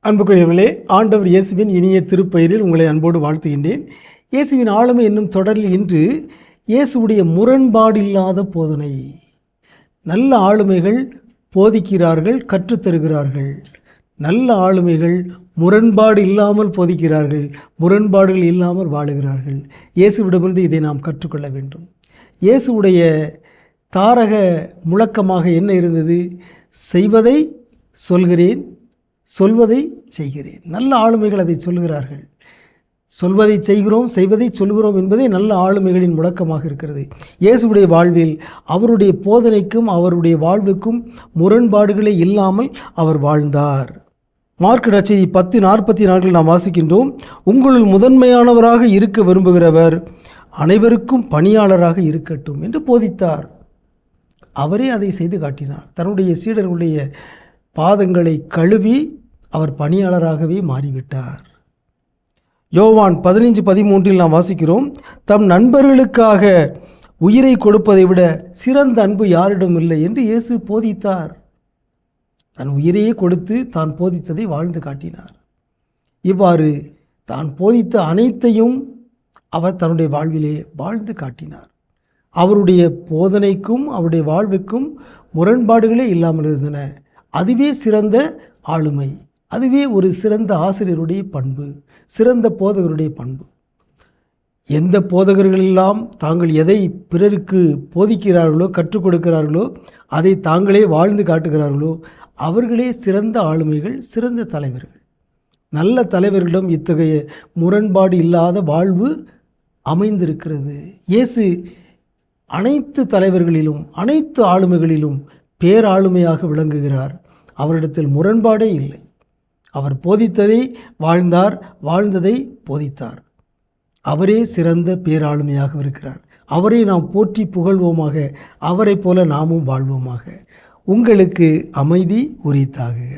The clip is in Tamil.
அன்புக்குரியவர்களே, ஆண்டவர் இயேசுவின் இனிய திருப்பெயரில் உங்களை அன்போடு வாழ்த்துகின்றேன். இயேசுவின் ஆளுமை என்னும் தொடரில் இன்று இயேசுவுடைய முரண்பாடில்லாத போதனை. நல்ல ஆளுமைகள் போதிக்கிறார்கள், கற்றுத்தருகிறார்கள். நல்ல ஆளுமைகள் முரண்பாடு இல்லாமல் போதிக்கிறார்கள், முரண்பாடுகள் இல்லாமல் வாழுகிறார்கள். இயேசுவிடமிருந்து இதை நாம் கற்றுக்கொள்ள வேண்டும். இயேசுவுடைய தாரக முழக்கமாக என்ன இருந்தது? செய்வதை சொல்கிறேன், சொல்வதை செய்கிறேன். நல்ல ஆளுமைகள் அதை சொல்கிறார்கள். சொல்வதை செய்கிறோம், செய்வதை சொல்கிறோம் என்பதே நல்ல ஆளுமைகளின் முழக்கமாக இருக்கிறது. இயேசுவுடைய வாழ்வில் அவருடைய போதனைக்கும் அவருடைய வாழ்வுக்கும் முரண்பாடுகளே இல்லாமல் அவர் வாழ்ந்தார். மார்க் நற்செய்தி 10:44 நாம் வாசிக்கின்றோம். உங்களுள் முதன்மையானவராக இருக்க விரும்புகிறவர் அனைவருக்கும் பணியாளராக இருக்கட்டும் என்று போதித்தார். அவரே அதை செய்து காட்டினார். தன்னுடைய சீடர்களுடைய பாதங்களை கழுவி அவர் பணியாளராகவே மாறிவிட்டார். யோவான் 15:13 நாம் வாசிக்கிறோம். தம் நண்பர்களுக்காக உயிரை கொடுப்பதை விட சிறந்த அன்பு யாரிடம் இல்லை என்று இயேசு போதித்தார். தன் உயிரையே கொடுத்து தான் போதித்ததை வாழ்ந்து காட்டினார். இவ்வாறு தான் போதித்த அனைத்தையும் அவர் தன்னுடைய வாழ்விலே வாழ்ந்து காட்டினார். அவருடைய போதனைக்கும் அவருடைய வாழ்வுக்கும் முரண்பாடுகளே இல்லாமல் இருந்தன. அதுவே சிறந்த ஆளுமை, அதுவே ஒரு சிறந்த ஆசிரியருடைய பண்பு, சிறந்த போதகருடைய பண்பு. எந்த போதகர்களெல்லாம் தாங்கள் எதை பிறருக்கு போதிக்கிறார்களோ, கற்றுக் கொடுக்கிறார்களோ, அதை தாங்களே வாழ்ந்து காட்டுகிறார்களோ அவர்களே சிறந்த ஆளுமைகள், சிறந்த தலைவர்கள். நல்ல தலைவர்களிடம் இத்தகைய முரண்பாடு இல்லாத வாழ்வு அமைந்திருக்கிறது. இயேசு அனைத்து தலைவர்களிலும் அனைத்து ஆளுமைகளிலும் பேராளுமையாக விளங்குகிறார். அவரிடத்தில் முரண்பாடே இல்லை. அவர் போதித்ததை வாழ்ந்தார், வாழ்ந்ததை போதித்தார். அவரே சிறந்த பேராளுமையாக இருக்கிறார். அவரை நாம் போற்றி புகழ்வோமாக. அவரை போல நாமும் வாழ்வோமாக. உங்களுக்கு அமைதி உரித்தாகுக.